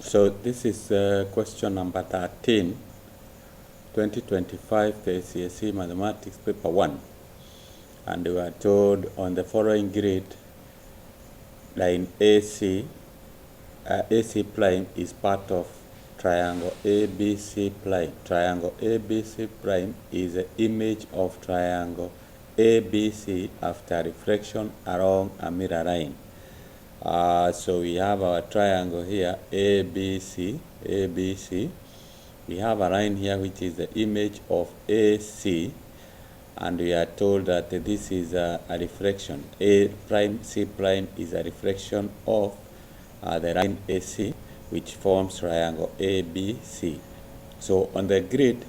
So this is question number 13, 2025 Kcse Mathematics Paper 1. And we are told on the following grid, line AC prime is part of triangle ABC prime. Triangle ABC prime is the image of triangle ABC after reflection along a mirror line. So we have our triangle here, ABC. We have a line here which is the image of AC, and we are told that this is a reflection. A prime, C prime is a reflection of the line AC, which forms triangle ABC. So on the grid,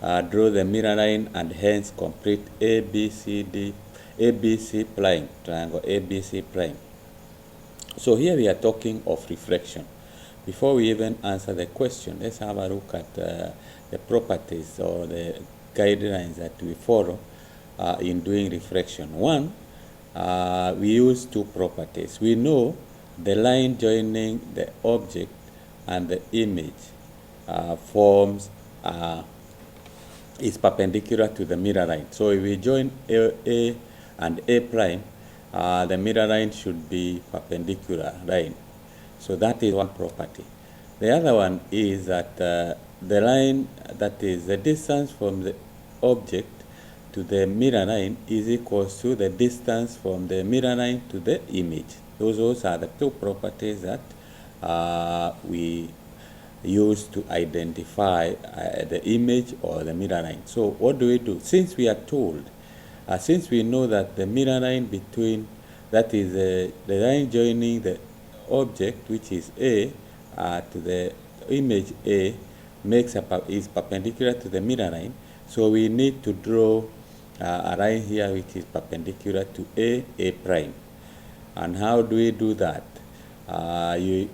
draw the mirror line and hence complete ABC prime, triangle ABC prime. So here we are talking of reflection. Before we even answer the question, let's have a look at the properties or the guidelines that we follow in doing reflection. One, we use two properties. We know the line joining the object and the image is perpendicular to the mirror line. So if we join A and A prime, the mirror line should be perpendicular line. So that is one property. The other one is that the line, that is the distance from the object to the mirror line, is equal to the distance from the mirror line to the image. Those are the two properties that we use to identify the image or the mirror line. So what do we do? Since we are told, since we know that the mirror line between, that is the line joining the object, which is A, to the image A, is perpendicular to the mirror line, so we need to draw a line here which is perpendicular to A prime. And how do we do that? We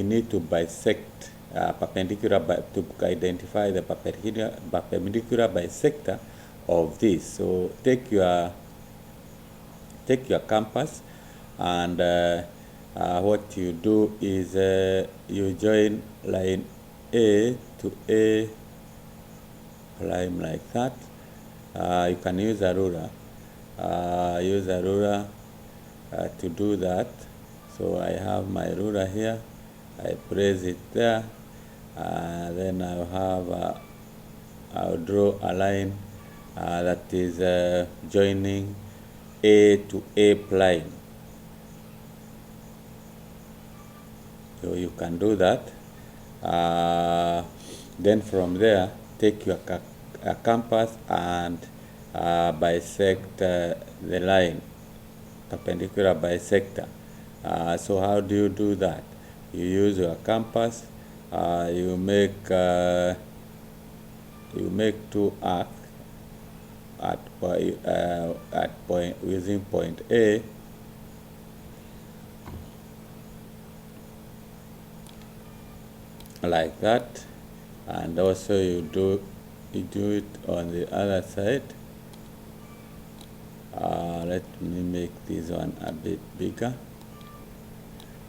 need to bisect perpendicular to identify the perpendicular bisector of this. So take your compass, and what you do is you join line A to A prime like that. You can use a ruler. To do that. So I have my ruler here. I place it there. Then I'll draw a line that is joining A to A prime. So you can do that. Then from there, take your compass and bisect the line, perpendicular bisector. So how do you do that? You use your compass. You make two arcs at point using point A. Like that, and also you do it on the other side. Let me make this one a bit bigger.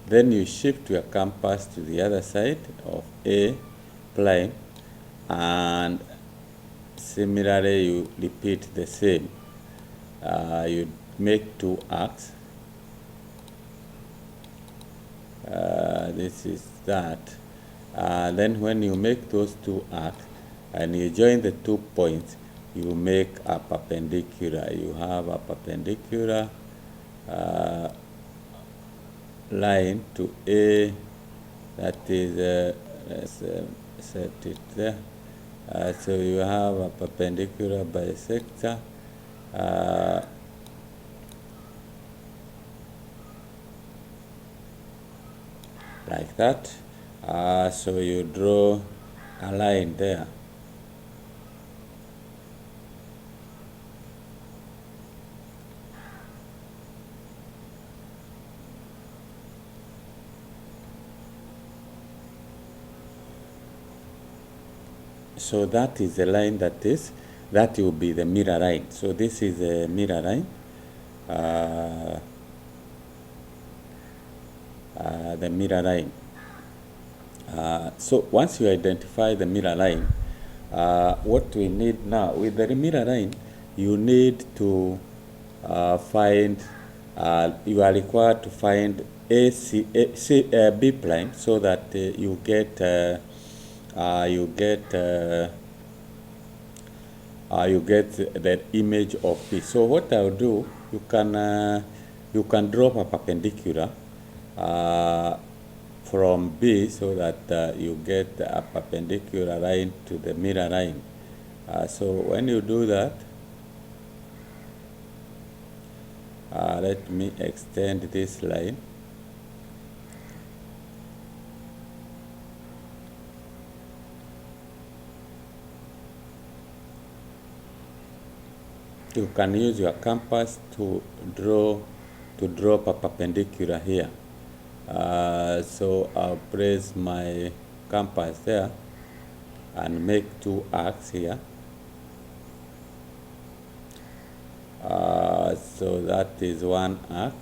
Then you shift your compass to the other side of A prime, and similarly you repeat the same. You make two arcs. This is that. Then when you make those two arcs and you join the 2 points, you make a perpendicular. You have a perpendicular line to A, that is, let's set it there. So you have a perpendicular bisector. Like that. So you draw a line there. So that is the line that will be the mirror line. So this is a mirror line. The mirror line. So once you identify the mirror line, what we need now with the mirror line, you need to find, you are required to find B plane, so that you get the image of B. So what I'll do, you can drop a perpendicular from B, so that you get a perpendicular line to the mirror line. So when you do that, let me extend this line. You can use your compass to draw a perpendicular here. So I'll place my compass there and make two arcs here. So that is one arc.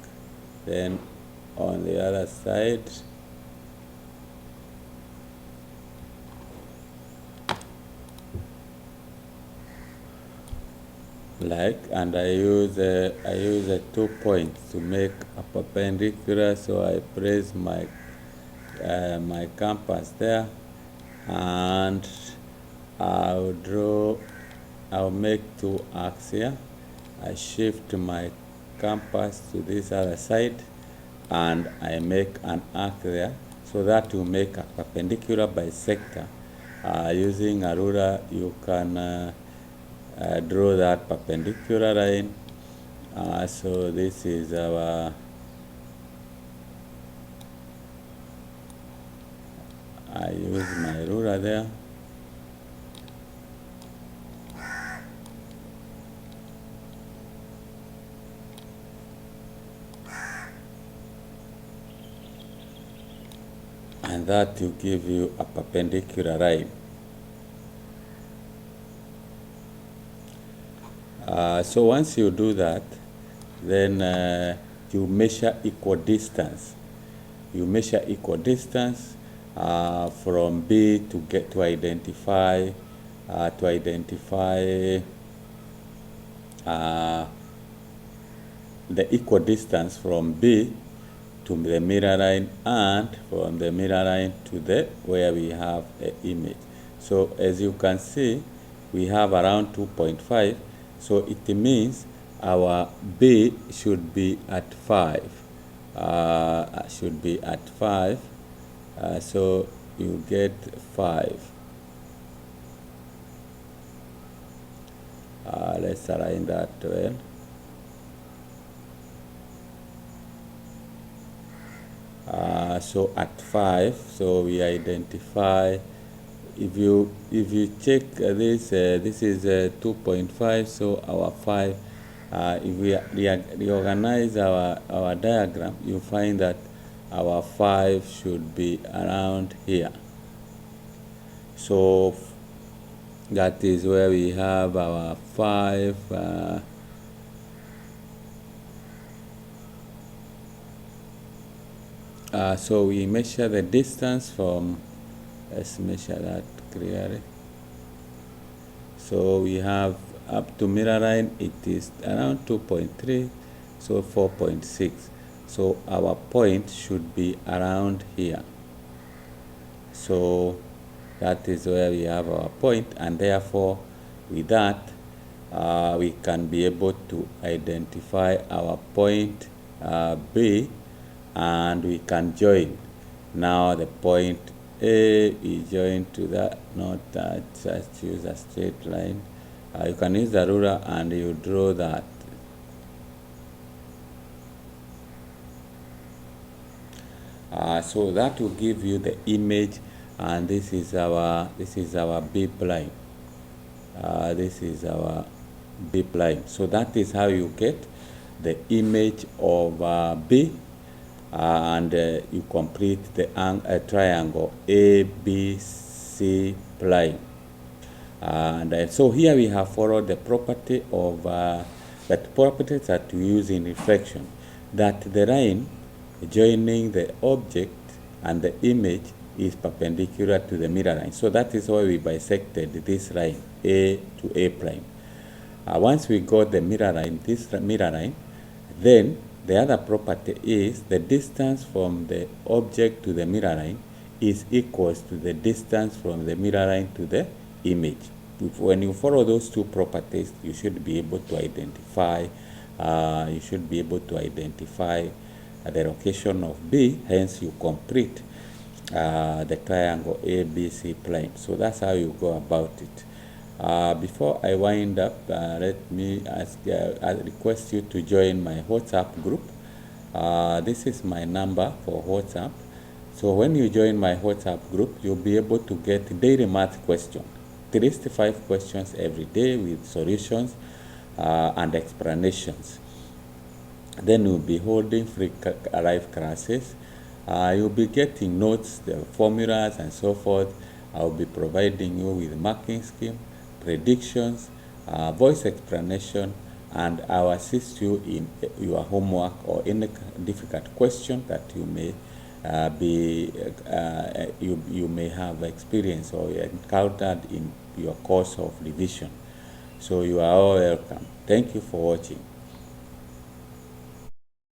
Then on the other side, and I use 2 points to make a perpendicular. So I place my my compass there, and I'll make two arcs here. I shift my compass to this other side, and I make an arc there, so that will make a perpendicular bisector. Using a ruler, you can draw that perpendicular line. So this is our I use my ruler there. And that will give you a perpendicular line. So once you do that, then you measure equal distance. You measure equal distance from B to identify the equal distance from B to the mirror line, and from the mirror line to the where we have an image. So as you can see, we have around 2.5. So it means our B should be at 5. So you get 5. Let's align that well. So at 5, so we identify, if you check this, this is 2.5, so our 5, if we reorganize our diagram, you find that our 5 should be around here. So that is where we have our 5. So we measure the distance from, let's measure that clearly. So we have up to mirror line, it is around 2.3, so 4.6. So our point should be around here. So that is where we have our point, and therefore with that we can be able to identify our point B, and we can join. Now the point A is joined to that, not that, just use a straight line. You can use the ruler and you draw that. So that will give you the image, and this is our B plane. This is our B plane. So that is how you get the image of B. And you complete the triangle ABC plane. And so here we have followed the property of that properties that we use in reflection, that the line joining the object and the image is perpendicular to the mirror line. So that is why we bisected this line, A to A prime. Once we got the mirror line, this mirror line, then the other property is the distance from the object to the mirror line is equals to the distance from the mirror line to the image. When you follow those two properties, you should be able to identify the location of B, hence you complete the triangle ABC plane. So that's how you go about it. Before I wind up, let me I request you to join my WhatsApp group. This is my number for WhatsApp. So when you join my WhatsApp group, you'll be able to get daily math questions, 3 to 5 questions every day with solutions and explanations. Then we'll be holding free live classes. You'll be getting notes, the formulas, and so forth. I'll be providing you with marking scheme, predictions, voice explanation, and I'll assist you in your homework or any difficult question that you may you may have experienced or encountered in your course of revision. So you are all welcome. Thank you for watching.